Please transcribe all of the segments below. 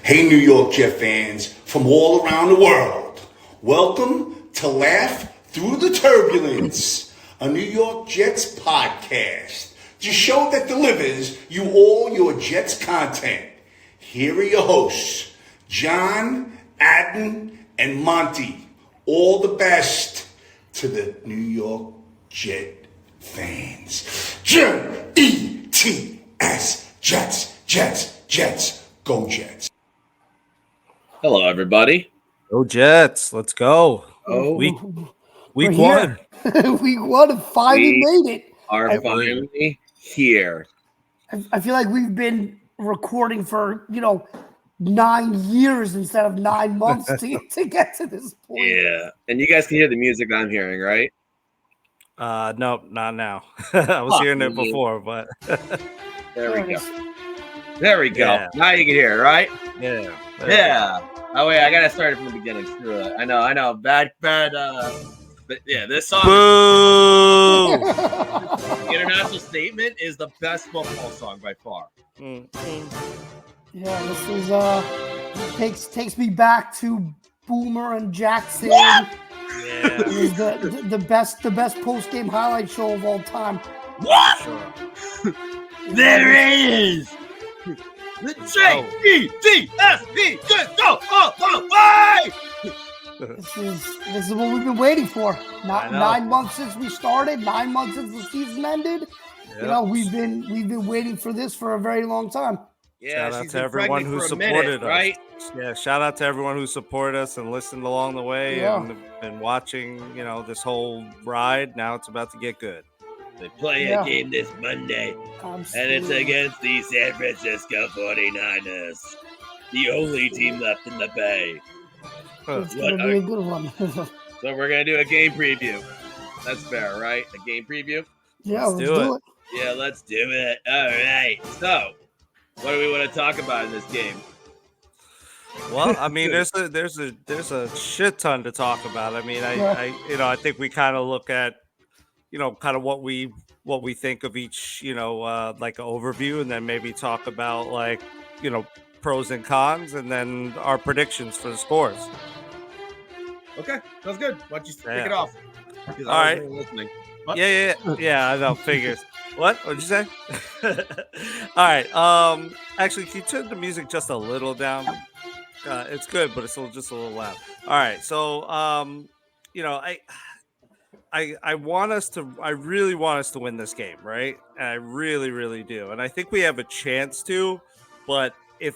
Hey, New York Jet fans from all around the world. Welcome to Laugh Through the Turbulence, a New York Jets podcast, the show that delivers you all your Jets content. Here are your hosts, John, Adden, and Monty. All the best to the New York Jet fans. J-E-T-S, Jets, Jets, Jets, go Jets. Hello, everybody. Go Jets. Let's go. Oh, Week We're one. Week one and finally made it. Are finally here. I feel like we've been recording for, 9 years instead of 9 months to get to this point. Yeah. And you guys can hear the music I'm hearing, right? No, not now. I was hearing it before, but There we go. There we go. Yeah. Now you can hear it, right? yeah. Yeah. Oh, wait, I got to start it from the beginning. Screw it. I know. Bad. But yeah, this song. Boo! The International Statement is the best football song by far. Yeah, this is takes me back to Boomer and Jackson. What? Yeah. It was the best post game highlight show of all time. What? Sure. There it is. The J-E-T-S-E. Just go. Oh, This is what we've been waiting for. Not 9 months since we started. 9 months since the season ended. Yep. We've been waiting for this for a very long time. Yeah, Shout out she's to been everyone pregnant who for a supported minute, us. right? Yeah, shout out to everyone who supported us and listened along the way and been watching, this whole ride. Now it's about to get good. They play a game this Monday, and it's against the San Francisco 49ers, the only team left in the Bay. It's going to be a good one. So we're going to do a game preview. That's fair, right? A game preview? Yeah, let's do it. Yeah, let's do it. All right. So, what do we want to talk about in this game? Well, I mean, there's a shit ton to talk about. I mean, I think we kind of look at, kind of what we think of each, like an overview, and then maybe talk about like, pros and cons, and then our predictions for the scores. Okay, sounds good. Why don't you kick it off? All right. Listening. Yeah. I know. Figures. What'd you say? All right. Actually, can you turn the music just a little down? It's good, but it's just a little loud. All right. So, I really want us to win this game, right? And I really, really do. And I think we have a chance to, but if,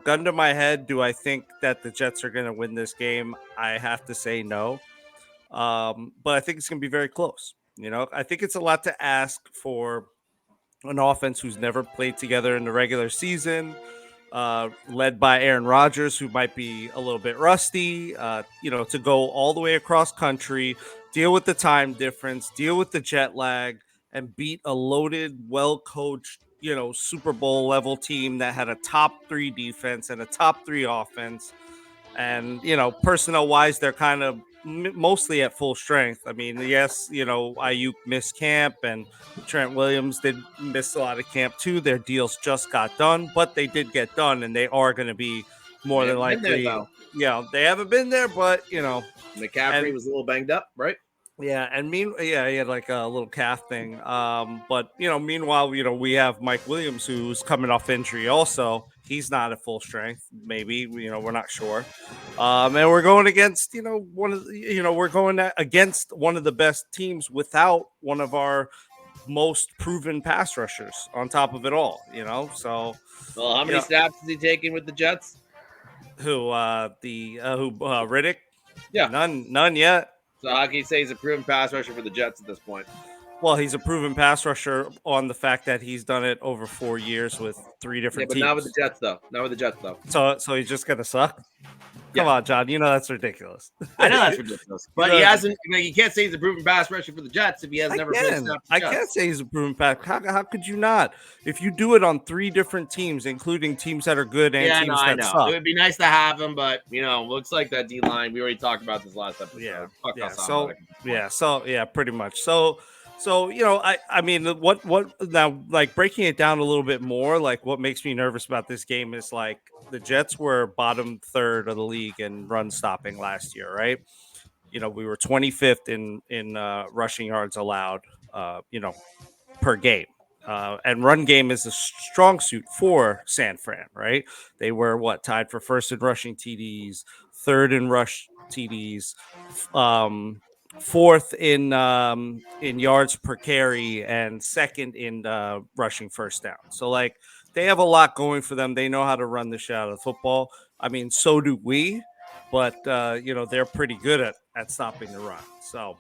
gun to my head, do I think that the Jets are going to win this game? I have to say no. But I think it's going to be very close. I think it's a lot to ask for an offense who's never played together in the regular season, led by Aaron Rodgers, who might be a little bit rusty, to go all the way across country, deal with the time difference, deal with the jet lag, and beat a loaded, well-coached, Super Bowl level team that had a top 3 defense and a top 3 offense. And, personnel wise, they're kind of mostly at full strength. I mean, yes, Ayuk missed camp and Trent Williams did miss a lot of camp too. Their deals just got done, but they did get done, and they are going to be more than likely. They haven't been there, but McCaffrey was a little banged up, right? Yeah, and he had like a little calf thing. But meanwhile, we have Mike Williams, who's coming off injury also. He's not at full strength, maybe, we're not sure. And we're going against, against one of the best teams without one of our most proven pass rushers on top of it all, so. Well, how many snaps is he taking with the Jets? Riddick? Yeah. None yet. So how can you say he's a proven pass rusher for the Jets at this point? Well, he's a proven pass rusher on the fact that he's done it over 4 years with 3 different teams. Not with the Jets, though. So he's just gonna suck. Come on, John. That's ridiculous. I know that's ridiculous, but he hasn't. You can't say he's a proven pass rusher for the Jets if he has never played snaps. I can't say he's a proven pass. How could you not? If you do it on 3 different teams, including teams that are good and teams that suck. It would be nice to have him, but looks like that D line. We already talked about this last episode. Yeah. Pretty much. So So, I mean, what now, like breaking it down a little bit more, like what makes me nervous about this game is like the Jets were bottom third of the league in run stopping last year, right? We were 25th in rushing yards allowed, per game. And run game is a strong suit for San Fran, right? They were tied for first in rushing TDs, third in rush TDs, fourth in yards per carry, and second in rushing first down. So like they have a lot going for them. They know how to run the shit out of the football. I mean, so do we, but they're pretty good at stopping the run. So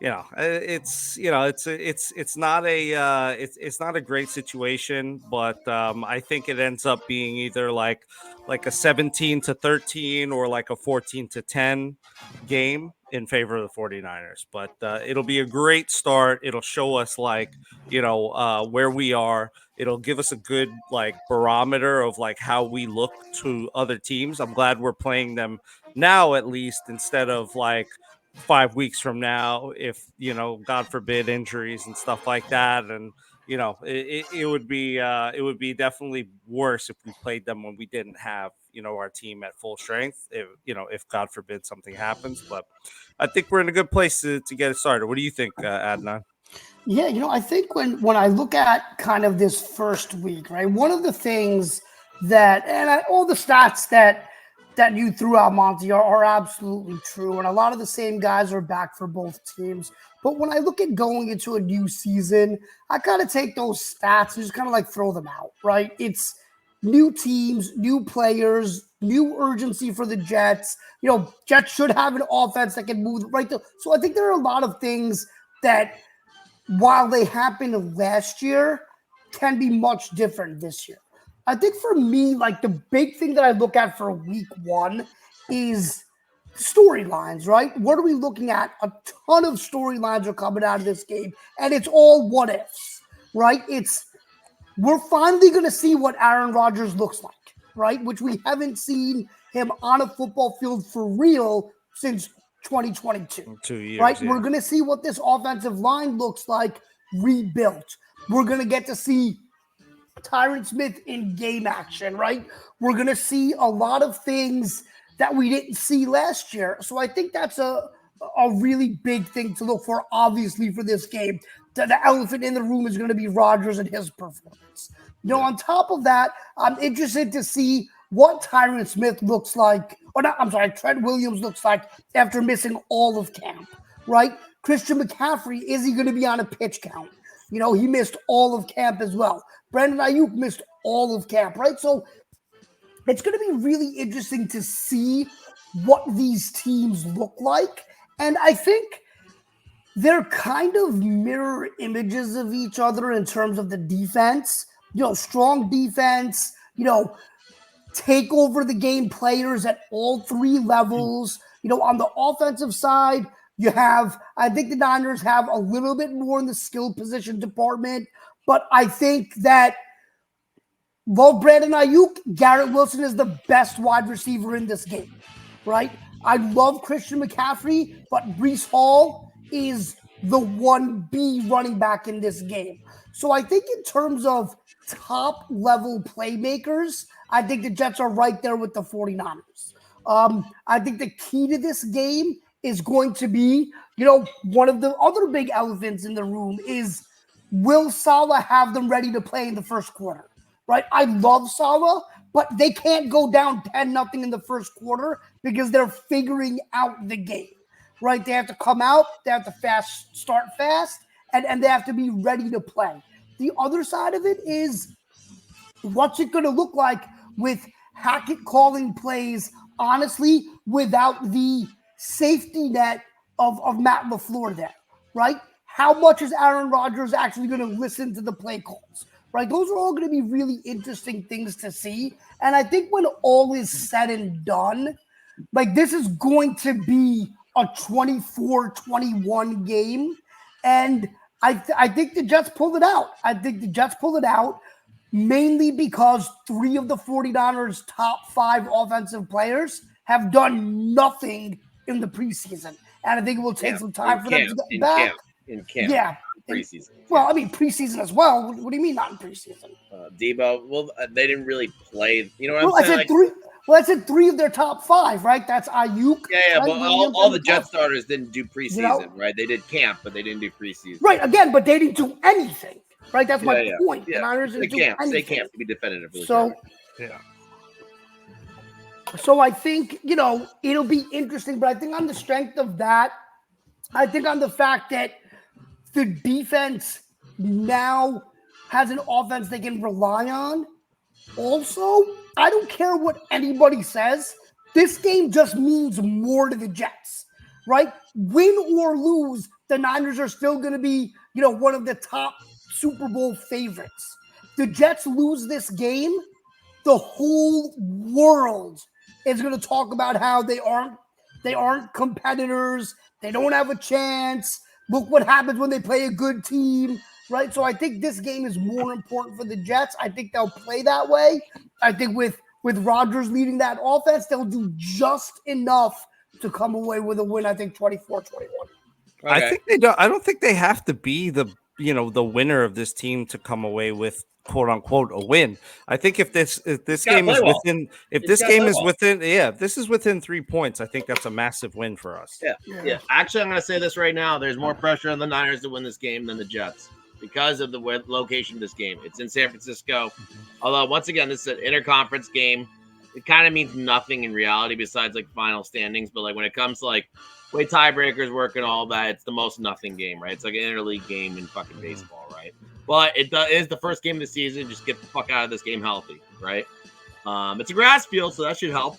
it's not a great situation, but I think it ends up being either like a 17-13 or like a 14-10 game in favor of the 49ers. But it'll be a great start. It'll show us where we are. It'll give us a good like barometer of like how we look to other teams. I'm glad we're playing them now, at least, instead of like 5 weeks from now, if God forbid, injuries and stuff like that. And it would be definitely worse if we played them when we didn't have our team at full strength, if God forbid something happens. But I think we're in a good place to get it started. What do you think, Adnan? Yeah, I think when I look at kind of this first week, right, one of the things all the stats that you threw out, Monty, are absolutely true. And a lot of the same guys are back for both teams. But when I look at going into a new season, I kind of take those stats and just kind of like throw them out, right? It's new teams, new players, new urgency for the Jets. Jets should have an offense that can move right there. So I think there are a lot of things that, while they happened last year, can be much different this year. I think for me, like the big thing that I look at for week one is storylines, right? What are we looking at? A ton of storylines are coming out of this game, and it's all what ifs, right? We're finally going to see what Aaron Rodgers looks like, right? Which we haven't seen him on a football field for real since 2022. 2 years, right? yeah. We're going to see what this offensive line looks like rebuilt. We're going to get to see Tyron Smith in game action, right? We're going to see a lot of things that we didn't see last year. So I think that's a really big thing to look for, obviously, for this game. The elephant in the room is going to be Rodgers and his performance. On top of that, I'm interested to see what Tyron Smith looks like, Trent Williams looks like after missing all of camp, right? Christian McCaffrey, is he going to be on a pitch count? He missed all of camp as well. Brandon Ayuk missed all of camp, right? So it's going to be really interesting to see what these teams look like. And I think they're kind of mirror images of each other in terms of the defense. Strong defense, take over the game players at all three levels. On the offensive side, I think the Niners have a little bit more in the skill position department, but I think that love Brandon Ayuk, Garrett Wilson is the best wide receiver in this game, right? I love Christian McCaffrey, but Breece Hall is the 1B running back in this game. So I think in terms of top level playmakers, I think the Jets are right there with the 49ers. I think the key to this game is going to be, one of the other big elephants in the room is, will Salah have them ready to play in the first quarter, right? I love Salah, but they can't go down 10-0 in the first quarter because they're figuring out the game, right? They have to come out, they have to start fast, and they have to be ready to play. The other side of it is, what's it going to look like with Hackett calling plays, honestly, without the safety net of Matt LaFleur there, right? How much is Aaron Rodgers actually going to listen to the play calls, right? Those are all going to be really interesting things to see. And I think when all is said and done, like, this is going to be a 24-21 game. And I think the Jets pulled it out. I think the Jets pulled it out mainly because 3 of the 49ers' top 5 offensive players have done nothing in the preseason. And I think it will take some time for them to get back. In camp. Yeah. preseason. Well, I mean preseason as well. What do you mean not in preseason? Debo. Well, they didn't really play. You know what Well, I'm saying? I said three. Well, I said 3 of their top 5, right? That's Ayuk. Yeah, Trent but Williams, all and the Jet McCaffrey. starters didn't do preseason, right? They did camp, but they didn't do preseason. Right, again, but they didn't do anything, right? That's my point. Yeah. The Niners didn't do anything. They camp to be definitively correct. So I think, it'll be interesting, but I think on the strength of that, I think on the fact that the defense now has an offense they can rely on. Also, I don't care what anybody says. This game just means more to the Jets, right? Win or lose, the Niners are still going to be, one of the top Super Bowl favorites. The Jets lose this game, the whole world is going to talk about how they aren't competitors. They don't have a chance. Look what happens when they play a good team, right? So I think this game is more important for the Jets. I think they'll play that way. I think with Rodgers leading that offense, they'll do just enough to come away with a win. I think 24-21. Okay. I think they don't. I don't think they have to be the winner of this team to come away with quote unquote a win. I think if this game is within, if this is within 3 points, I think that's a massive win for us. Yeah. Actually, I'm going to say this right now. There's more pressure on the Niners to win this game than the Jets because of the location of this game. It's in San Francisco. Although, once again, this is an interconference game. It kind of means nothing in reality besides like final standings. But like when it comes to like way tiebreakers work and all that, it's the most nothing game, right? It's like an interleague game in fucking baseball, right? But it is the first game of the season. Just get the fuck out of this game healthy, right? It's a grass field, so that should help.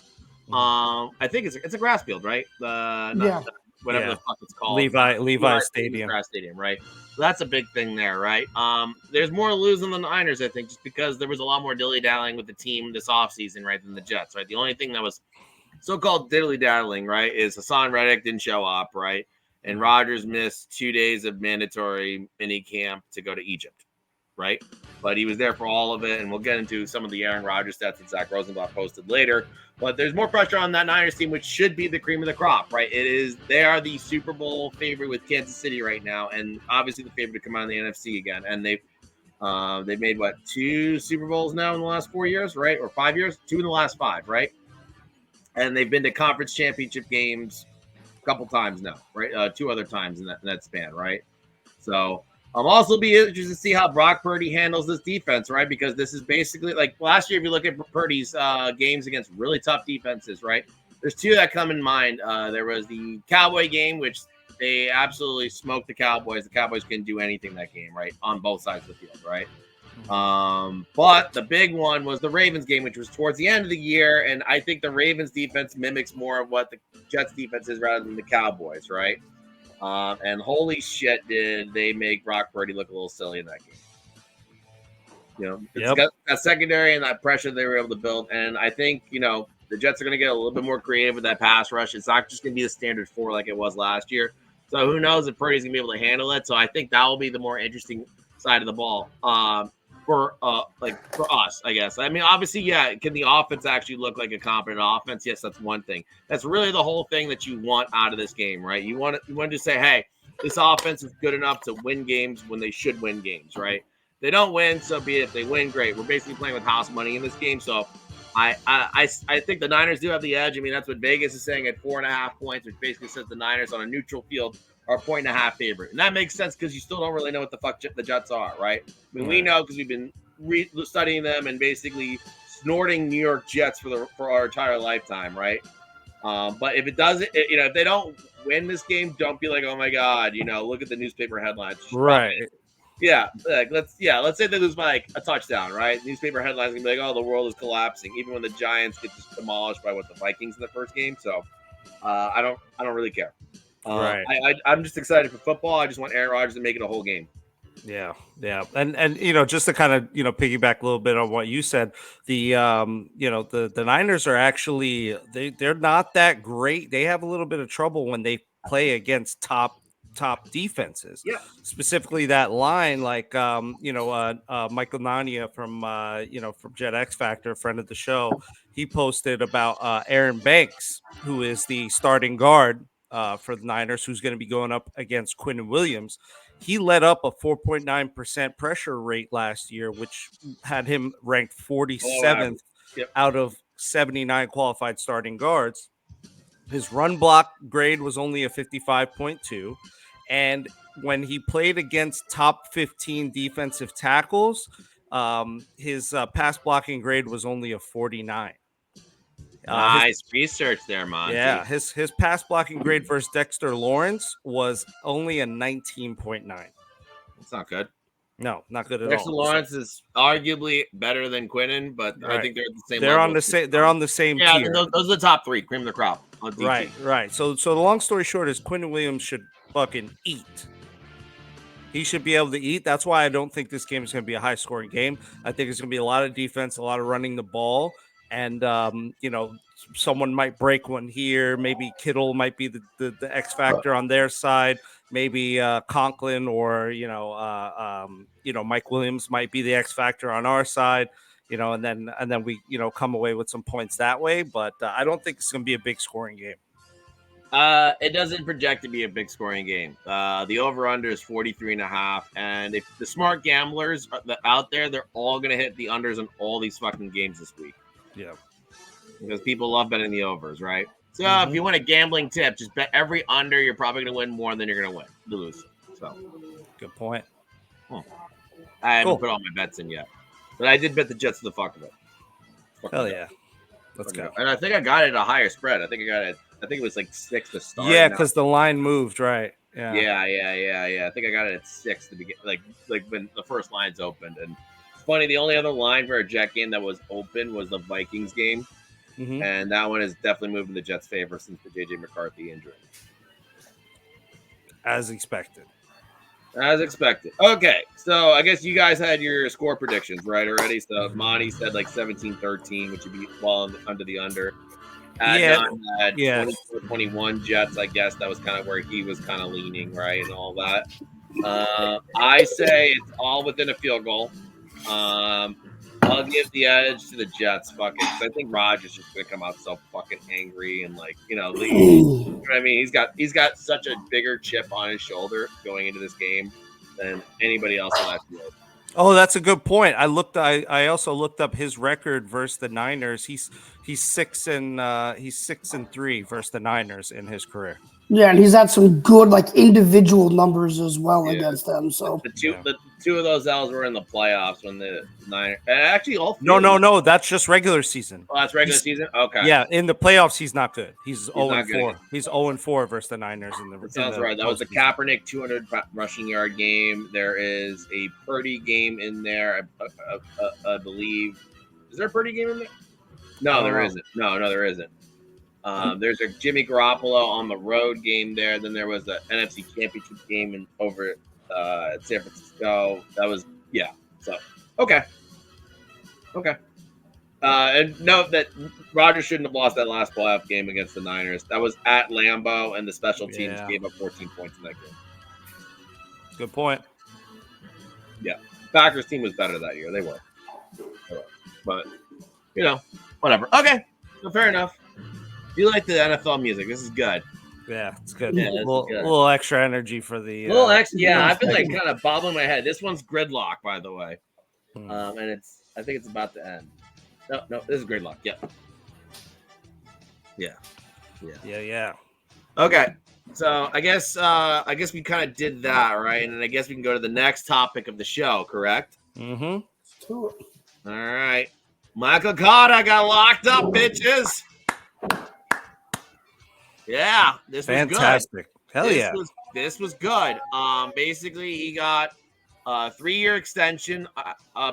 I think it's a grass field, right? Whatever the fuck it's called. Levi Stadium. Grass Stadium, right? So that's a big thing there, right? There's more to lose than the Niners, I think, just because there was a lot more dilly-dallying with the team this offseason, right, than the Jets, right? The only thing that was so-called dilly-dallying, right, is Hassan Reddick didn't show up, right? And Rodgers missed 2 days of mandatory mini camp to go to Egypt, right? But he was there for all of it, and we'll get into some of the Aaron Rodgers stats that Zach Rosenblatt posted later. But there's more pressure on that Niners team, which should be the cream of the crop, right? They are the Super Bowl favorite with Kansas City right now, and obviously the favorite to come out of the NFC again. And they've made 2 Super Bowls now in the last 4 years, right? Or 5 years? 2 in the last 5, right? And they've been to conference championship games couple times now, right? 2 other times in that span, right? So I'm also be interested to see how Brock Purdy handles this defense, right? Because this is basically like last year. If you look at Purdy's games against really tough defenses, right? There's 2 that come in mind. There was the Cowboy game, which they absolutely smoked the Cowboys. The Cowboys couldn't do anything that game, right? On both sides of the field, right? But the big one was the Ravens game, which was towards the end of the year. And I think the Ravens defense mimics more of what the Jets defense is rather than the Cowboys, right? And holy shit, did they make Brock Purdy look a little silly in that game. It's got that secondary and that pressure they were able to build. And I think, the Jets are going to get a little bit more creative with that pass rush. It's not just going to be the standard 4 like it was last year. So who knows if Purdy's going to be able to handle it. So I think that will be the more interesting side of the ball. For us, I guess. I mean, obviously, can the offense actually look like a competent offense? Yes, that's one thing. That's really the whole thing that you want out of this game, right? You want to say, hey, this offense is good enough to win games when they should win games, right? They don't win, so be it. If they win, great. We're basically playing with house money in this game, so I think the Niners do have the edge. I mean, that's what Vegas is saying at 4.5 points, which basically says the Niners on a neutral field are a 1.5 favorite. And that makes sense because you still don't really know what the fuck the Jets are, right? I mean, we know because we've been studying them and basically snorting New York Jets for our entire lifetime, right? But if it doesn't, if they don't win this game, don't be like, oh my God, look at the newspaper headlines. Right. Yeah, let's say they lose by like a touchdown, right? Newspaper headlines gonna be like, oh, the world is collapsing, even when the Giants get just demolished by the Vikings in the first game. So I don't really care. Right. I'm just excited for football. I just want Aaron Rodgers to make it a whole game. Yeah. And just to kind of, piggyback a little bit on what you said, the Niners are actually, they're not that great. They have a little bit of trouble when they play against top defenses. Yeah. Specifically that line, like, Michael Nania from Jet X Factor, friend of the show, he posted about Aaron Banks, who is the starting guard for the Niners, who's going to be going up against Quinn Williams. He led up a 4.9% pressure rate last year, which had him ranked 47th out of 79 qualified starting guards. His run block grade was only a 55.2. And when he played against top 15 defensive tackles, his pass blocking grade was only a 49. Nice research there, Monty. Yeah, his pass blocking grade versus Dexter Lawrence was only a 19.9. That's not good. No, not good at Dexter all. Lawrence is arguably better than Quinnen, but I think they're at the same They're level. on the same. They're on the same Yeah, tier. those are the top three, cream of the crop on DT. Right. So the long story short is Quinnen Williams should fucking eat. He should be able to eat. That's why I don't think this game is going to be a high scoring game. I think it's going to be a lot of defense, a lot of running the ball, and someone might break one here. Maybe Kittle might be the X factor on their side. Maybe Conklin or Mike Williams might be the X factor on our side. And then we come away with some points that way. But I don't think it's going to be a big scoring game. It doesn't project to be a big scoring game. The over-under is 43.5. And if the smart gamblers out there, they're all going to hit the unders in all these fucking games this week. Yeah. Because people love betting the overs, right? So if you want a gambling tip, just bet every under. You're probably going to win more than you're going to lose. So, good point. I haven't put all my bets in yet. But I did bet the Jets to the fuck of it. Hell yeah. Let's go. And I think I got it at a higher spread. I think it was like 6 to start. Yeah, because the line moved, right? Yeah. I think I got it at 6 to begin, like when the first lines opened. And it's funny, the only other line for a Jet game that was open was the Vikings game, and that one has definitely moved in the Jets' favor since the JJ McCarthy injury. As expected. Okay, so I guess you guys had your score predictions right already. So Monty said like 17-13, which would be well under the under. Adnan had 24-21 Jets. I guess that was kind of where he was kind of leaning, right, and all that. I say it's all within a field goal. I'll give the edge to the Jets. Fucking, I think Rodgers is just gonna come out so fucking angry and leave. You know what I mean? He's got such a bigger chip on his shoulder going into this game than anybody else on that field. Oh, that's a good point. I also looked up his record versus the Niners. He's 6-3 versus the Niners in his career. Yeah, and he's had some good individual numbers as well against them. So the two of those L's were in the playoffs when the Niners actually all. No, that's just regular season. Oh, that's regular season. Okay. Yeah, in the playoffs he's not good. He's 0-4. He's 0-4 versus the Niners in the. That sounds right. That was the Kaepernick 200 rushing yard game. There is a Purdy game in there, I believe. Is there a Purdy game in there? No, there isn't. No, there isn't. There's a Jimmy Garoppolo on the road game there. Then there was the NFC Championship game over at San Francisco. That was So okay. And note that Rodgers shouldn't have lost that last playoff game against the Niners. That was at Lambeau, and the special teams gave up 14 points in that game. Good point. Yeah, Packers team was better that year. They were, but whatever. Okay, so fair enough. You like the NFL music? This is good. Yeah, it's good. Yeah, a little extra energy for the. Little extra. Yeah, I've been kind of bobbling my head. This one's Gridlock, by the way, and I think it's about to end. No, this is Gridlock. Yeah. Okay, so I guess we kind of did that, right? And I guess we can go to the next topic of the show. Correct? Mm-hmm. All right, Michael Carter got locked up, bitches. Yeah, this was fantastic. Hell yeah. This was good. Basically, he got a 3-year extension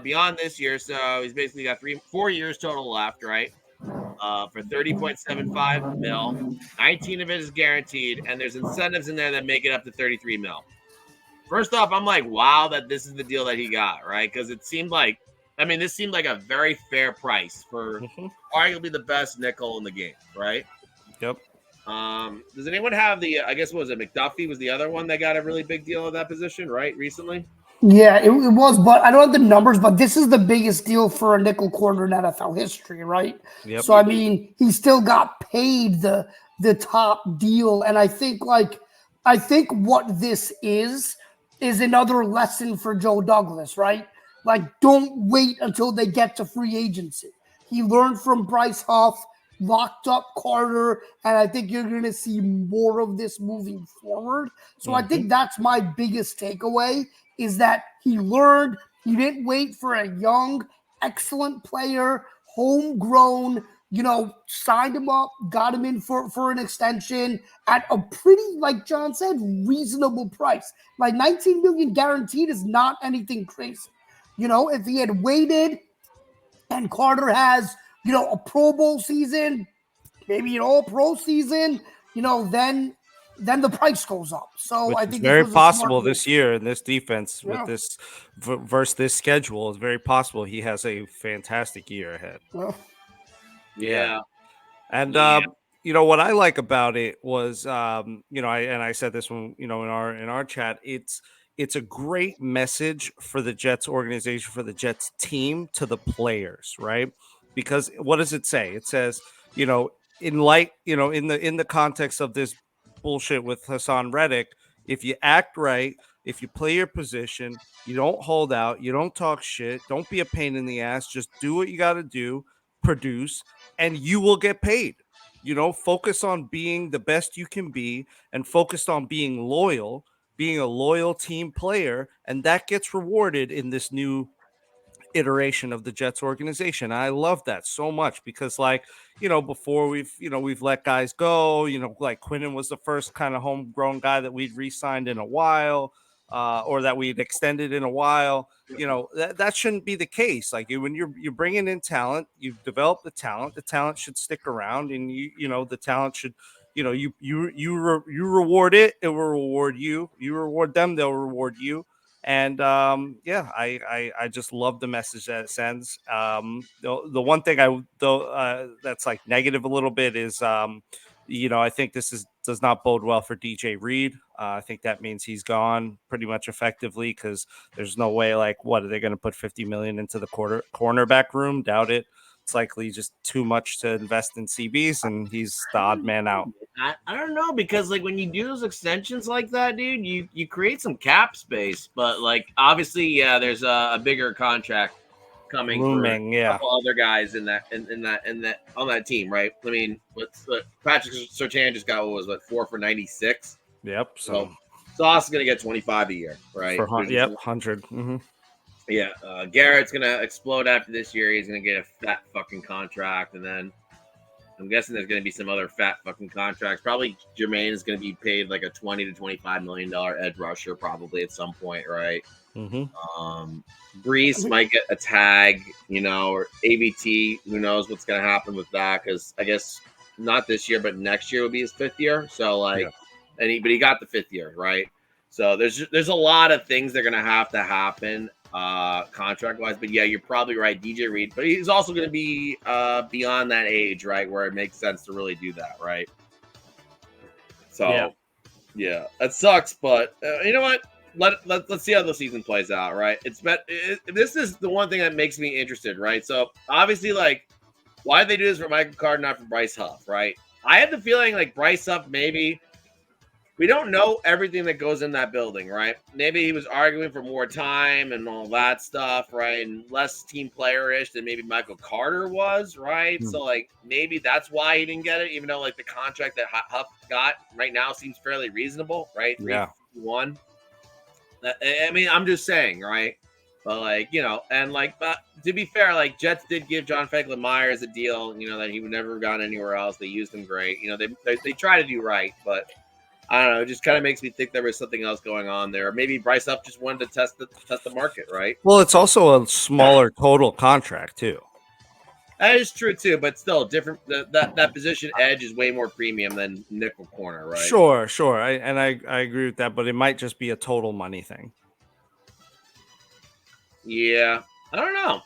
beyond this year, so he's basically got 4 years total left, right? For $30.75 million. 19 of it is guaranteed, and there's incentives in there that make it up to $33 million. First off, I'm like, wow, that this is the deal that he got, right? Because it seemed like, this seemed like a very fair price for arguably the best nickel in the game, right? Yep. Does anyone have I guess, what was it? McDuffie was the other one that got a really big deal at that position, right? Recently? Yeah, it was, but I don't have the numbers, but this is the biggest deal for a nickel corner in NFL history, right? Yep. So, he still got paid the top deal. And I think what this is is another lesson for Joe Douglas, right? Like, don't wait until they get to free agency. He learned from Bryce Huff, locked up Carter, and I think you're going to see more of this moving forward. So I think that's my biggest takeaway, is that he learned. He didn't wait for a young, excellent player, homegrown, signed him up, got him in for an extension at a pretty, like John said, reasonable price. Like 19 million guaranteed is not anything crazy. If he had waited and Carter has, a Pro Bowl season, maybe an All-Pro season, then the price goes up. So Which I is think very this was a smart possible move. this year in this defense Yeah. with this versus this schedule. It's very possible he has a fantastic year ahead. Well, Yeah. And Yeah. what I like about it was, I said this when in our chat, it's a great message for the Jets organization, for the Jets team, to the players, right? Because what does it say? It says, in the context of this bullshit with Hassan Reddick, if you act right, if you play your position, you don't hold out, you don't talk shit, don't be a pain in the ass, just do what you got to do, produce, and you will get paid. Focus on being the best you can be and focused on being a loyal team player, and that gets rewarded in this new iteration of the Jets organization. I love that so much because, before we've let guys go, like Quinnen was the first kind of homegrown guy that we'd re-signed in a while, or that we'd extended in a while. That shouldn't be the case. Like, when you're bringing in talent, you've developed the talent should stick around, and the talent should, you reward it will reward you. You reward them, they'll reward you. And I just love the message that it sends. The one thing that's like negative a little bit is I think does not bode well for DJ Reed. I think that means he's gone pretty much effectively, because there's no way, like, what are they going to put $50 million into the cornerback room? Doubt it. It's likely just too much to invest in CBs, and he's the odd man out. I don't know, because like when you do those extensions like that, dude, you create some cap space, but like obviously, there's a bigger contract coming Looming, for a couple other guys in that on that team, right? I mean, Patrick Surtain just got 4 for 96. Yep. So Sauce is gonna get 25 a year, right? 100. Mm-hmm. Yeah, Garrett's gonna explode after this year. He's gonna get a fat fucking contract, and then I'm guessing there's gonna be some other fat fucking contracts. Probably Jermaine is gonna be paid like a $20 to $25 million edge rusher, probably at some point, right? Mm-hmm. Brees might get a tag, or ABT. Who knows what's gonna happen with that? Because I guess not this year, but next year will be his 5th year. So but he got the 5th year, right? So there's a lot of things that are gonna have to happen contract wise. But yeah, you're probably right, DJ Reed. But he's also gonna be beyond that age, right, where it makes sense to really do that, right? So yeah that sucks. But you know what? Let's see how the season plays out, right? This is the one thing that makes me interested, right? So obviously, like, why did they do this for Michael Carter, not for Bryce Huff, right? I have the feeling like Bryce Huff, maybe we don't know everything that goes in that building, right? Maybe he was arguing for more time and all that stuff, right? And less team player-ish than maybe Michael Carter was, right? So like maybe that's why he didn't get it, even though like the contract that Huff got right now seems fairly reasonable, right? Yeah. 351. I mean, I'm just saying, right? But like, but to be fair, like Jets did give John Franklin Myers a deal, that he would never have gone anywhere else. They used him great. They try to do right, but I don't know. It just kind of makes me think there was something else going on there. Or maybe Bryce Huff just wanted to test the market, right? Well, it's also a smaller total contract too. That is true too, but still different. That position edge is way more premium than nickel corner, right? Sure. I agree with that, but it might just be a total money thing. Yeah, I don't know.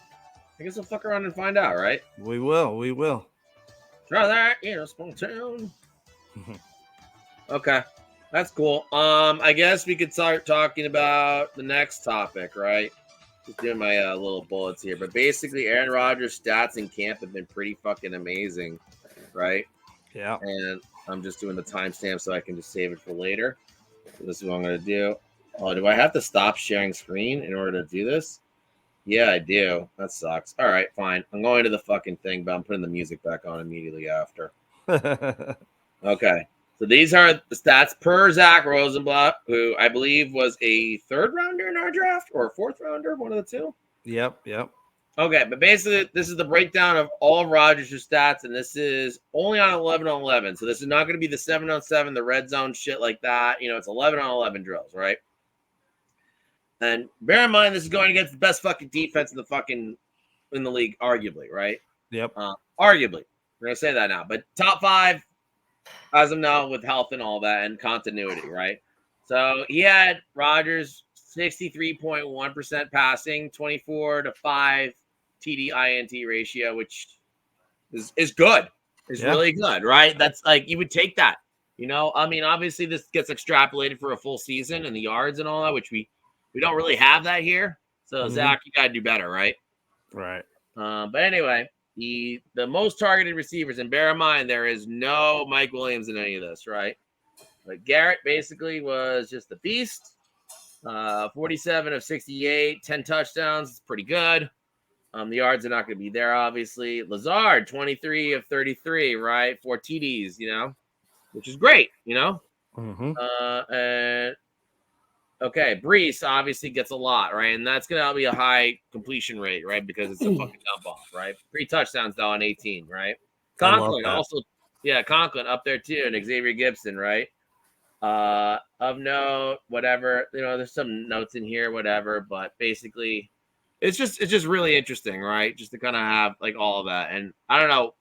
I guess I'll fuck around and find out, right? We will. Try that, small town. Okay, that's cool. I guess we could start talking about the next topic, right? Just doing my little bullets here, but basically, Aaron Rodgers' stats in camp have been pretty fucking amazing, right? Yeah. And I'm just doing the timestamp so I can just save it for later. So this is what I'm gonna do. Oh, do I have to stop sharing screen in order to do this? Yeah, I do. That sucks. All right, fine. I'm going to the fucking thing, but I'm putting the music back on immediately after. Okay. So these are the stats per Zach Rosenblatt, who I believe was a 3rd rounder in our draft or a 4th rounder, one of the two. Yep. Okay, but basically, this is the breakdown of all of Rodgers' stats, and this is only on 11 on 11. So this is not going to be the 7 on 7, the red zone shit like that. You know, it's 11 on 11 drills, right? And bear in mind, this is going against the best fucking defense in the league, arguably, right? Yep. Arguably, we're gonna say that now. But top 5 as of now with health and all that and continuity, right? So he had Rodgers 63.1% passing, 24-5 TD INT ratio, which is good. Is really good, right? That's like you would take that. You know, I mean, obviously this gets extrapolated for a full season and the yards and all that, which we don't really have that here. So Zach, you gotta do better, right? Right. But anyway, the most targeted receivers, and bear in mind there is no Mike Williams in any of this, right? But Garrett basically was just the beast. 47 of 68, 10 touchdowns. It's pretty good. The yards are not going to be there, obviously. Lazard, 23 of 33, right? 4 TDs, you know, which is great, you know. And okay, Brees obviously gets a lot, right? And that's going to be a high completion rate, right? Because it's a fucking dump off, right? 3 touchdowns, though, on 18, right? Conklin also, Conklin up there, too, and Xavier Gibson, right? Of note, whatever, you know, there's some notes in here, whatever, but basically it's just really interesting, right? Just to kind of have like all of that. And I don't know,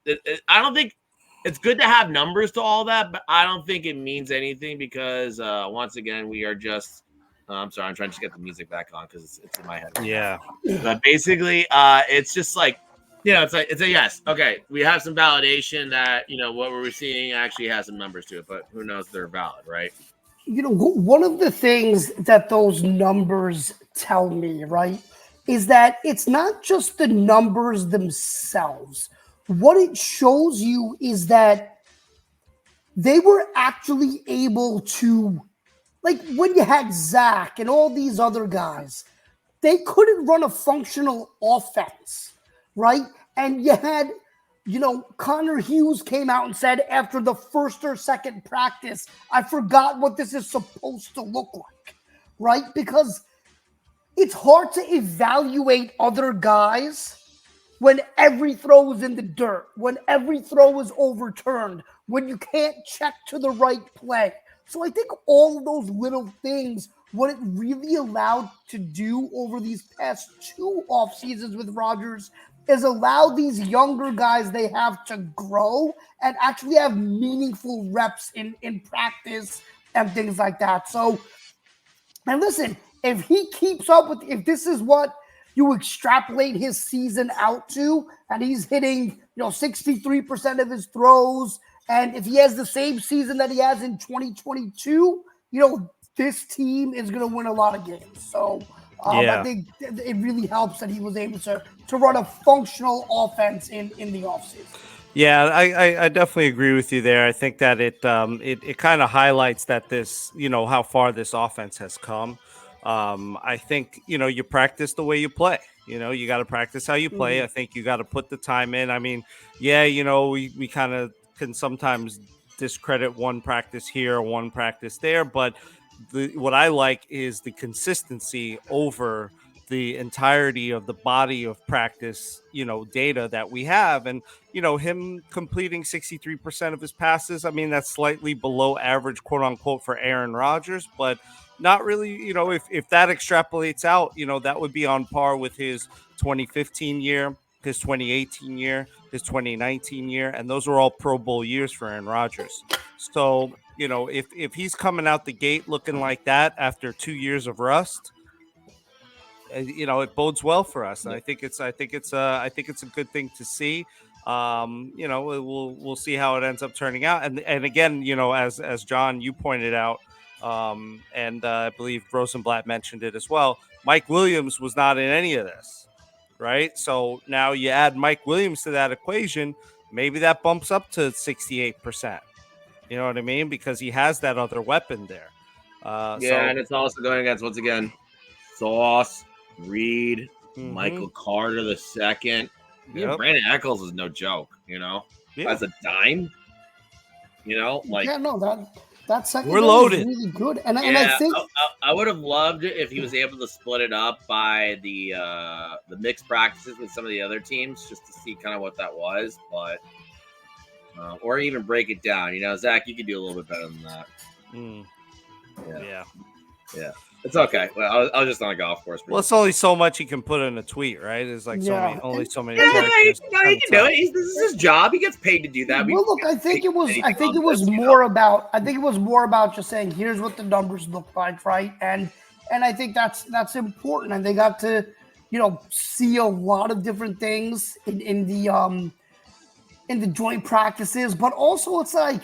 I don't think it's good to have numbers to all that, but I don't think it means anything because once again, we are just I'm sorry, I'm trying to get the music back on because it's in my head. Yeah. But basically, it's just like, you know, it's a yes. Okay, we have some validation that, you know, what we're seeing actually has some numbers to it, but who knows if they're valid, right? You know, one of the things that those numbers tell me, right, is that it's not just the numbers themselves. What it shows you is that they were actually able to, like when you had Zach and all these other guys, they couldn't run a functional offense, right? And you had, you know, Connor Hughes came out and said after the first or second practice, I forgot what this is supposed to look like, right? Because it's hard to evaluate other guys when every throw is in the dirt, when every throw is overturned, when you can't check to the right play. So I think all of those little things, what it really allowed to do over these past 2 off seasons with Rodgers is allow these younger guys they have to grow and actually have meaningful reps in practice and things like that. So, and listen, if he keeps up with, if this is what you extrapolate his season out to, and he's hitting, you know, 63% of his throws, and if he has the same season that he has in 2022, you know, this team is going to win a lot of games. So I think it really helps that he was able to run a functional offense in the offseason. Yeah, I definitely agree with you there. I think that it kind of highlights that this, you know, how far this offense has come. I think, you know, you practice the way you play. You know, you got to practice how you play. I think you got to put the time in. I mean, yeah, you know, we kind of can sometimes discredit one practice here, one practice there, but what I like is the consistency over the entirety of the body of practice, you know, data that we have. And, you know, him completing 63% of his passes, I mean, that's slightly below average, quote unquote, for Aaron Rodgers, but not really, you know, if that extrapolates out, you know, that would be on par with his 2015 year, his 2018 year, his 2019 year, and those were all Pro Bowl years for Aaron Rodgers. So, you know, if he's coming out the gate looking like that after 2 years of rust, you know, it bodes well for us, and I think it's a good thing to see. You know, we'll see how it ends up turning out, and again, you know, as John, you pointed out, and I believe Rosenblatt mentioned it as well, Mike Williams was not in any of this, right? So now you add Mike Williams to that equation, maybe that bumps up to 68%. You know what I mean? Because he has that other weapon there. And it's also going against, once again, Sauce, Reed, Michael Carter the second. Yeah, Brandon Eccles is no joke, as a dime. That second we're loaded. is really good. And I think I would have loved it if he was able to split it up by the mixed practices with some of the other teams, just to see kind of what that was, but or even break it down. Zach, you could do a little bit better than that. Yeah. It's okay. Well, I was just on a golf course. Well, it's only so much he can put in a tweet, right? It's like only so many characters. Yeah, he can do it. This is his job. He gets paid to do that. Well, look, I think it was more about just saying, here's what the numbers look like, right? And I think that's important. And they got to, see a lot of different things in the joint practices, but also it's like,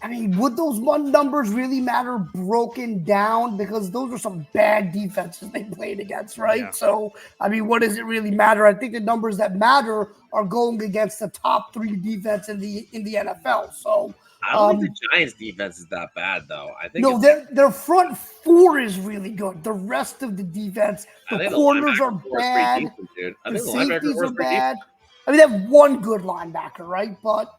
I mean, would those numbers really matter broken down? Because those are some bad defenses they played against, right? Yeah. So, I mean, what does it really matter? I think the numbers that matter are going against the top 3 defense in the NFL. So, I don't think the Giants' defense is that bad, though. I think their front 4 is really good. The rest of the defense, the corners are bad. Decent, the safeties are bad. I mean, they have one good linebacker, right? But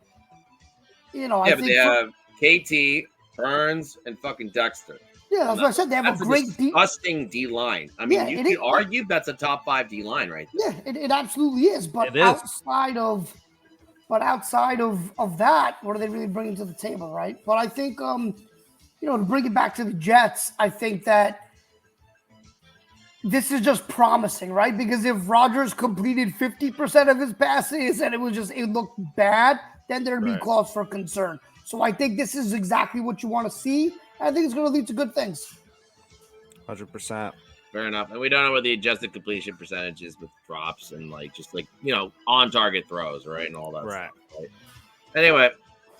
I think they have KT, Burns, and fucking Dexter. Yeah, that's what I said. They have a great disgusting D line. I mean, you could argue that's a top 5 D line, right there. Yeah, it absolutely is. But outside of that, what are they really bringing to the table, right? But I think, to bring it back to the Jets, I think that this is just promising, right? Because if Rodgers completed 50% of his passes and it looked bad, then there'd be cause for concern. So I think this is exactly what you want to see. I think it's going to lead to good things. 100%. Fair enough. And we don't know what the adjusted completion percentage is with drops and on target throws, right? And all that stuff, right? Anyway,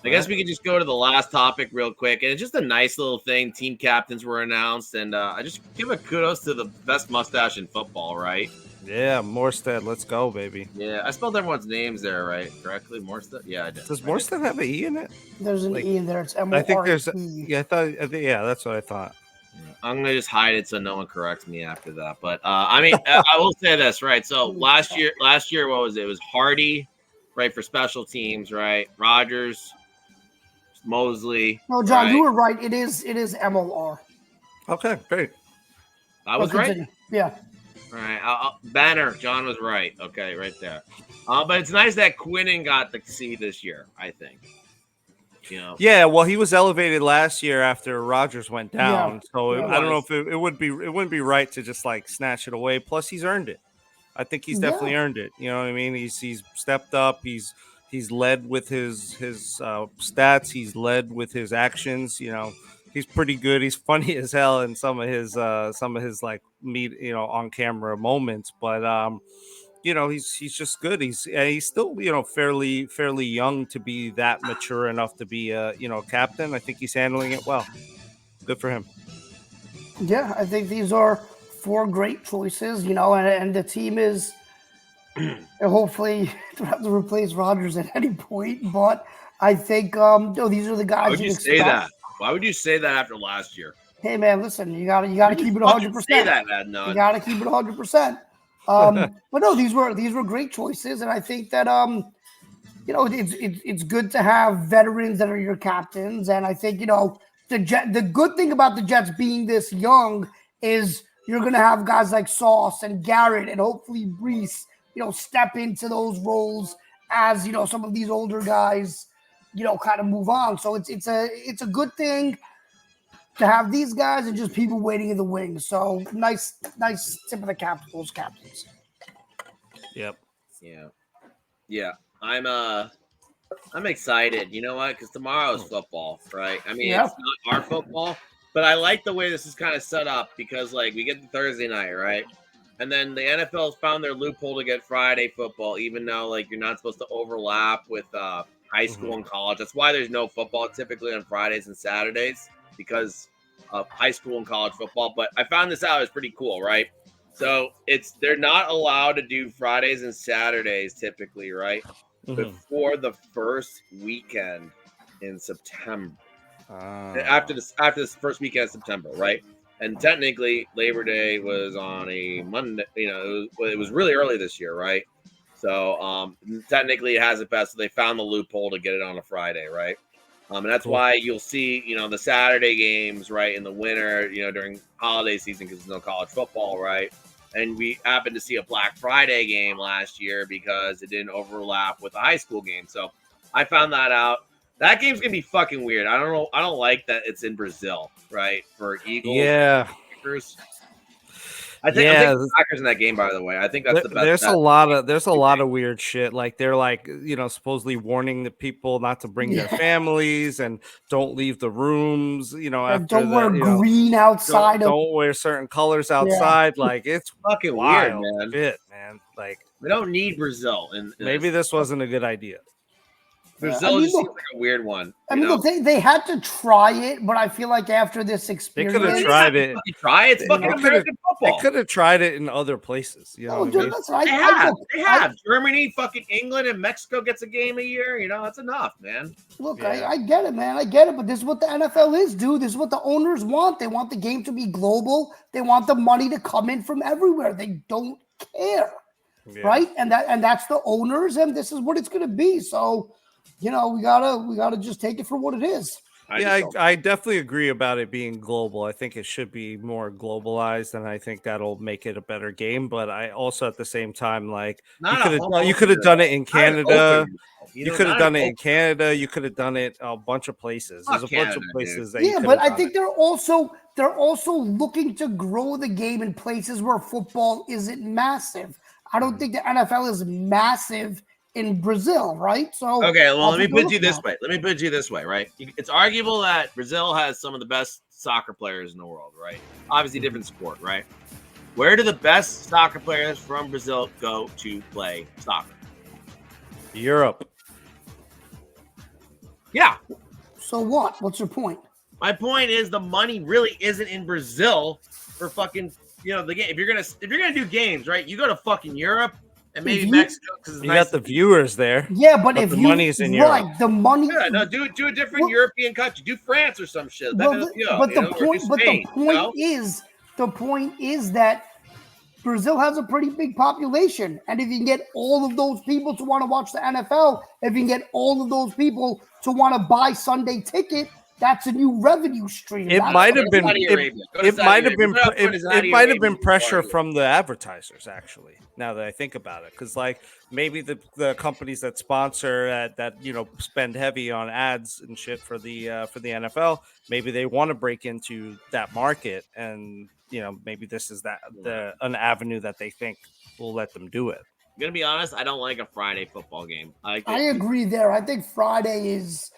I guess we could just go to the last topic real quick. And it's just a nice little thing. Team captains were announced. And I just give a kudos to the best mustache in football, right? Yeah, Morstead. Let's go, baby. Yeah, I spelled everyone's names there correctly. Morstead? Yeah, I did. Does Morstead have an E in it? There's an E in there. It's M-O-R-E. I think there's that's what I thought. I'm going to just hide it so no one corrects me after that. But, I will say this, right? So last year, what was it? It was Hardy, right, for special teams, right? Rodgers, Mosley. No, John, you were right. It is M-O-R. Okay, great. I was right? Yeah. All right. Banner, John was right. Okay, right there. But it's nice that Quinnen got the C this year, I think. Yeah, well, he was elevated last year after Rodgers went down. So I don't know if it wouldn't be right to just snatch it away. Plus, he's earned it. I think he's definitely earned it. You know what I mean? He's stepped up. He's led with his stats. He's led with his actions. He's pretty good. He's funny as hell in some of his on camera moments, but he's just good. He's still fairly young to be that mature enough to be a captain. I think he's handling it well. Good for him. Yeah, I think these are 4 great choices. And the team is hopefully don't have to replace Rodgers at any point, but I think these are the guys. Why would you say that? Why would you say that after last year? Hey man, listen, you gotta keep it 100%. Say that, man. No, you gotta keep it 100%. But no, these were great choices, and I think that it's good to have veterans that are your captains, and I think the good thing about the Jets being this young is you're gonna have guys like Sauce and Garrett, and hopefully Brees, step into those roles as some of these older guys, kind of move on. So it's a good thing to have these guys and just people waiting in the wings. So nice tip of the cap to those captains. Yep. Yeah. I'm excited. You know what? Because tomorrow's football, right? I mean, It's not our football, but I like the way this is kind of set up because, we get the Thursday night, right? And then the NFL has found their loophole to get Friday football, even though, you're not supposed to overlap with high school and college. That's why there's no football typically on Fridays and Saturdays, because of high school and college football. But I found this out. It's pretty cool, right? So they're not allowed to do Fridays and Saturdays typically, right? Before the first weekend in September. after this first weekend of September, right? And technically, Labor Day was on a Monday. It was really early this year, right? So technically, it has it best. So they found the loophole to get it on a Friday, right? And that's why you'll see, the Saturday games, right, in the winter, during holiday season because there's no college football, right? And we happened to see a Black Friday game last year because it didn't overlap with the high school game. So I found that out. That game's gonna be fucking weird. I don't know. I don't like that it's in Brazil, right? For Eagles, Packers. I think the Packers in that game. By the way, I think that's the best. There's a lot of weird shit. Like they're like supposedly warning the people not to bring their families and don't leave the rooms. After don't wear green outside. Don't wear certain colors outside. Yeah. Like it's fucking wild, weird, man. Shit, man. Like we don't need Brazil. Maybe this wasn't a good idea. Brazil just seems like a weird one. Look, they had to try it, but I feel like after this experience, they could have tried it. It's fucking American football. They could have tried it in other places. They have. Germany, fucking England, and Mexico gets a game a year. That's enough, man. Look, I get it, man. I get it, but this is what the NFL is, dude. This is what the owners want. They want the game to be global. They want the money to come in from everywhere. They don't care, right? And that's the owners, and this is what it's going to be. So. We gotta just take it for what it is. I definitely agree about it being global. I think it should be more globalized, and I think that'll make it a better game. But I also, at the same time, like you could have done it in Canada. You could have done it in Canada. You could have done it a bunch of places. There's a bunch of places that. But I think they're also looking to grow the game in places where football isn't massive. I don't think the NFL is massive in Brazil, right? So okay, well, let me put you this way, right? It's arguable that Brazil has some of the best soccer players in the world, right? Obviously, different sport, right? Where do the best soccer players from Brazil go to play soccer? Europe. Yeah. So what? What's your point? My point is the money really isn't in Brazil for fucking the game. If you're gonna do games, right? You go to fucking Europe. And maybe Mexico because you got the viewers there. Yeah, but if the money's in Europe, the money. Yeah, no, do a different European country. Do France or some shit. The point is that Brazil has a pretty big population, and if you can get all of those people to want to watch the NFL, if you can get all of those people to want to buy Sunday ticket. That's a new revenue stream. It might have been pressure from the advertisers, actually. Now that I think about it, because like maybe the companies that sponsor that spend heavy on ads and shit for the NFL, maybe they want to break into that market, and maybe this is an avenue that they think will let them do it. I'm gonna be honest, I don't like a Friday football game. I agree there. I think Friday is.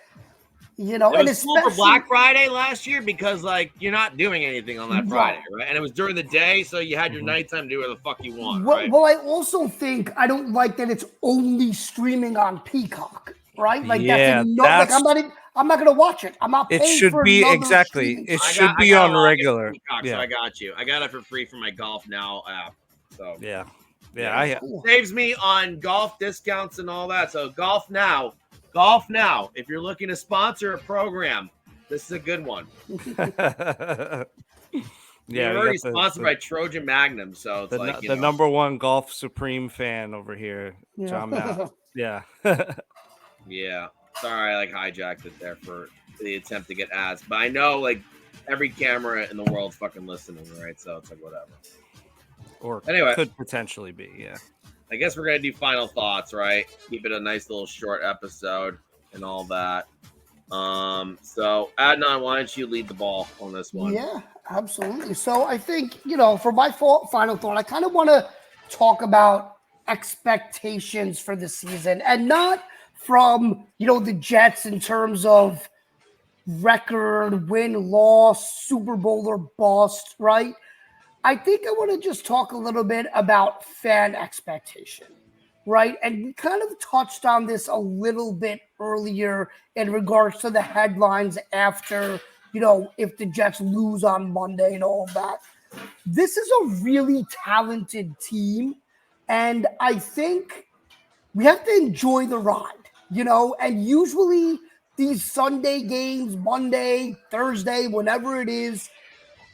It was cool for Black Friday last year because you're not doing anything on that Friday, right? And it was during the day, so you had your nighttime to do whatever the fuck you want. Right? Well, I also think I don't like that it's only streaming on Peacock, right? I'm not gonna watch it. I'm not paying it should for be exactly. Streaming. It should be on regular. Peacock, so I got you. I got it for free from my Golf Now app. So cool. Saves me on golf discounts and all that. So Golf Now, if you're looking to sponsor a program, this is a good one. You're already sponsored by Trojan Magnum, so it's the number one Golf Supreme fan over here, John Matt. Yeah. Yeah. Sorry, I hijacked it there for the attempt to get ads, but I know every camera in the world's fucking listening, right? So it's whatever. Or anyway, could potentially be, yeah. I guess we're gonna do final thoughts, right? Keep it a nice little short episode and all that. So Adnan, why don't you lead the ball on this one? Yeah, absolutely. So I think for my final thought, I kind of want to talk about expectations for the season, and not from the Jets in terms of record, win, loss, Super Bowl or bust, right? I think I want to just talk a little bit about fan expectation, right? And we kind of touched on this a little bit earlier in regards to the headlines after, if the Jets lose on Monday and all of that. This is a really talented team, and I think we have to enjoy the ride, and usually these Sunday games, Monday, Thursday, whenever it is,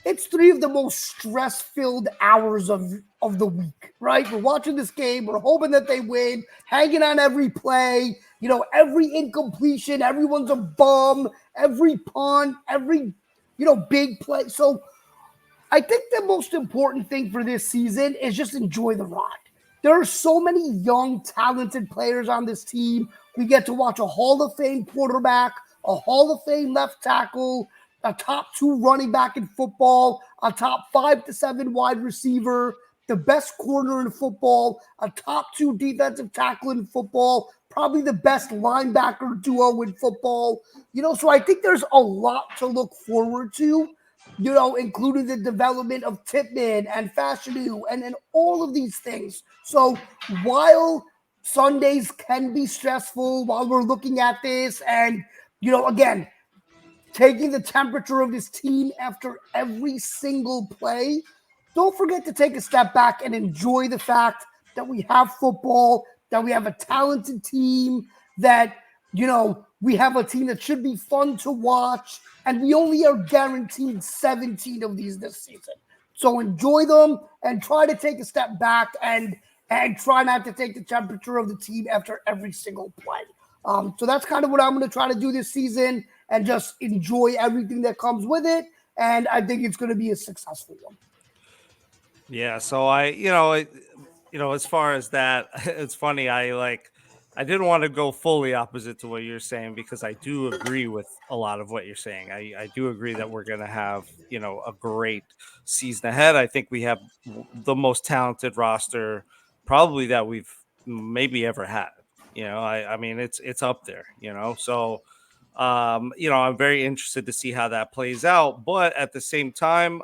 it's three of the most stress-filled hours of the week, right? We're watching this game, we're hoping that they win, hanging on every play, every incompletion, everyone's a bum, every punt, every big play. So I think the most important thing for this season is just enjoy the ride. There are so many young, talented players on this team. We get to watch a Hall of Fame quarterback, a Hall of Fame left tackle, a top 2 running back in football, a top 5 to 7 wide receiver, the best corner in football, a top 2 defensive tackle in football, probably the best linebacker duo in football. So I think there's a lot to look forward to, including the development of Tippmann and Fashanu and all of these things. So while Sundays can be stressful while we're looking at this and, again, taking the temperature of this team after every single play, don't forget to take a step back and enjoy the fact that we have football, that we have a talented team, that, we have a team that should be fun to watch, and we only are guaranteed 17 of these this season. So enjoy them and try to take a step back and try not to take the temperature of the team after every single play. So that's kind of what I'm going to try to do this season and just enjoy everything that comes with it. And I think it's going to be a successful one. Yeah. So as far as that, it's funny. I didn't want to go fully opposite to what you're saying because I do agree with a lot of what you're saying. I do agree that we're going to have, a great season ahead. I think we have the most talented roster probably that we've maybe ever had. I mean, it's up there, so, I'm very interested to see how that plays out. But at the same time,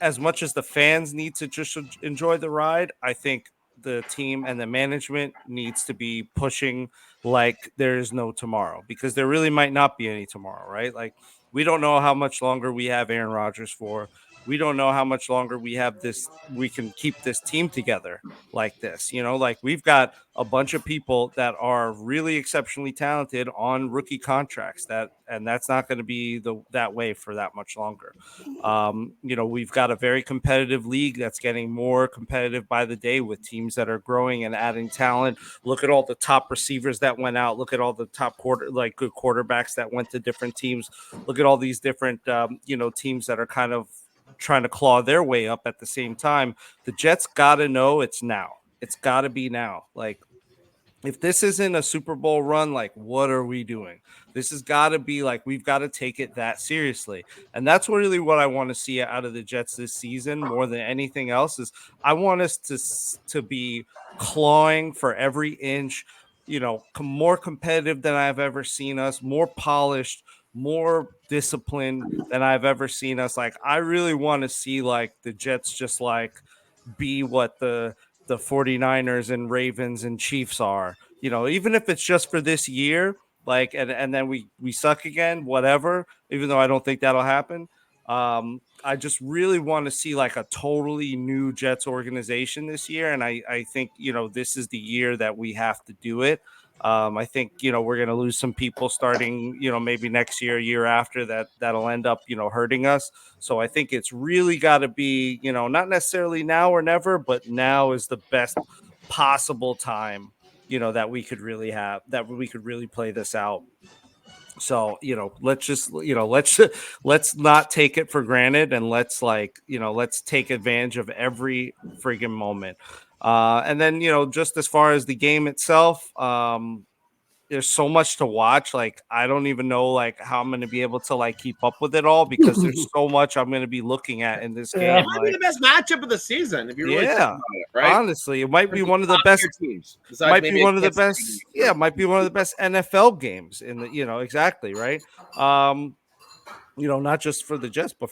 as much as the fans need to just enjoy the ride, I think the team and the management needs to be pushing like there is no tomorrow, because there really might not be any tomorrow, right? Like, we don't know how much longer we have Aaron Rodgers for. We don't know how much longer we can keep this team together like this. Like, we've got a bunch of people that are really exceptionally talented on rookie contracts and that's not going to be that way for that much longer. We've got a very competitive league that's getting more competitive by the day with teams that are growing and adding talent. Look at all the top receivers that went out. Look at all the top good quarterbacks that went to different teams. Look at all these different, teams that are kind of trying to claw their way up at the same time. The Jets got to know it's now. It's got to be now. Like, if this isn't a Super Bowl run, like, what are we doing? This has got to be like, we've got to take it that seriously. And that's really what I want to see out of the Jets this season more than anything else. Is I want us to be clawing for every inch, more competitive than I've ever seen us, more polished, more disciplined than I've ever seen us. Like, I really want to see like the Jets just like be what the 49ers and Ravens and Chiefs are, even if it's just for this year, like, and then we suck again, whatever, even though I don't think that'll happen. I just really want to see like a totally new Jets organization this year. And I think, this is the year that we have to do it. I think, we're going to lose some people starting, maybe next year after that'll end up, hurting us. So I think it's really got to be, not necessarily now or never, but now is the best possible time, that we could really play this out. So, let's not take it for granted, and let's take advantage of every friggin' moment. And then, just as far as the game itself, there's so much to watch. Like, I don't even know like how I'm going to be able to like keep up with it all, because there's so much I'm going to be looking at in this game. It might be the best matchup of the season if you really think about it, right? Honestly, it might be one of the best teams. Might be one of the best. Yeah, might be one of the best NFL games in the. Exactly right. Not just for the Jets, but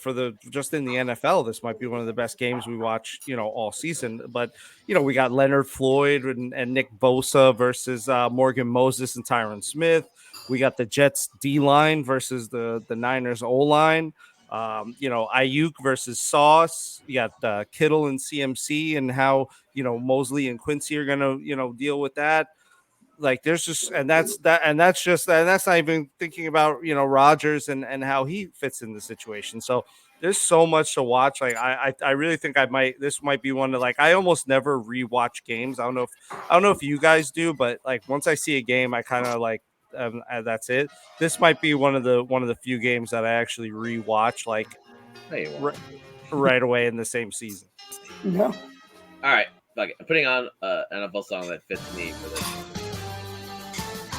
just in the NFL, this might be one of the best games we watch, all season. But, we got Leonard Floyd and Nick Bosa versus Morgan Moses and Tyron Smith. We got the Jets D-line versus the Niners O-line. Ayuk versus Sauce. You got Kittle and CMC, and how, Mosley and Quincy are going to, deal with that. Like there's just, and that's not even thinking about, Rodgers and how he fits in the situation. So there's so much to watch. Like I really think this might be one of, like, I almost never rewatch games. I don't know if you guys do, but like once I see a game, I kind of like, that's it. This might be one of the few games that I actually rewatch, like right away in the same season. Yeah. All right, fuck it. I'm putting on an NFL song that fits me for this.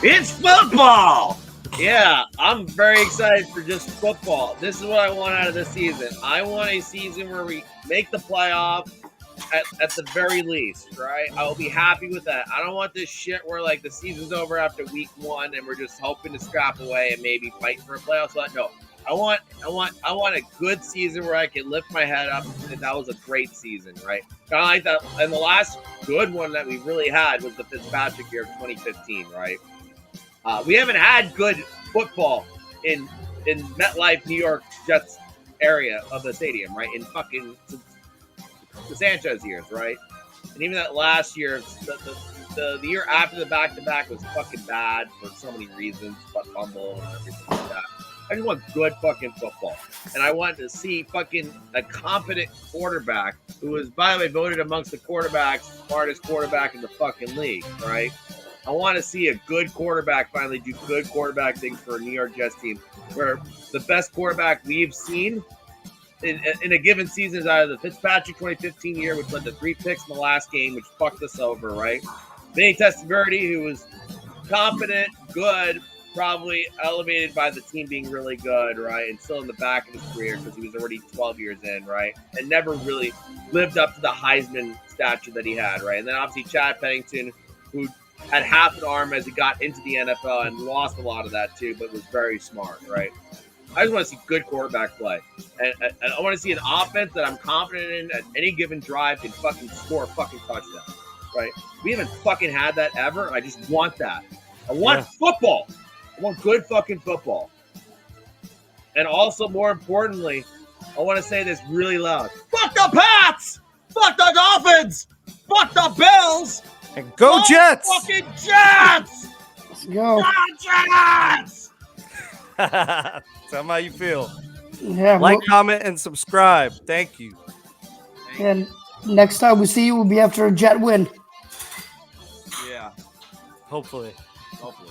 It's football! Yeah, I'm very excited for just football. This is what I want out of this season. I want a season where we make the playoff at the very least, right? I will be happy with that. I don't want this shit where like the season's over after week 1 and we're just hoping to scrap away and maybe fight for a playoff spot. No, I want a good season where I can lift my head up and say that was a great season, right? Kind of like that. And the last good one that we really had was the Fitzpatrick year of 2015, right? We haven't had good football in MetLife, New York Jets area of the stadium, right? In fucking the Sanchez years, right? And even that last year, the year after the back-to-back was fucking bad for so many reasons, but fumble and everything like that. I just want good fucking football. And I want to see fucking a competent quarterback who was, by the way, voted amongst the smartest quarterback in the fucking league, right? I want to see a good quarterback finally do good quarterback things for a New York Jets team, where the best quarterback we've seen in a given season is either the Fitzpatrick 2015 year, which led to 3 picks in the last game, which fucked us over, right? Vinny Testaverde, who was competent, good, probably elevated by the team being really good, right? And still in the back of his career because he was already 12 years in, right? And never really lived up to the Heisman stature that he had, right? And then obviously Chad Pennington, who had half an arm as he got into the NFL and lost a lot of that too, but was very smart, right? I just want to see good quarterback play. And I want to see an offense that I'm confident in at any given drive can fucking score a fucking touchdown, right? We haven't fucking had that ever, and I just want that. I want football. I want good fucking football. And also, more importantly, I want to say this really loud. Fuck the Pats! Fuck the Dolphins! Fuck the Bills! And go Jets! Fucking Jets! Let's go. Go Jets! Tell me how you feel. Yeah. Like, comment, and subscribe. Thank you. And next time we see you will be after a Jet win. Yeah. Hopefully. Hopefully.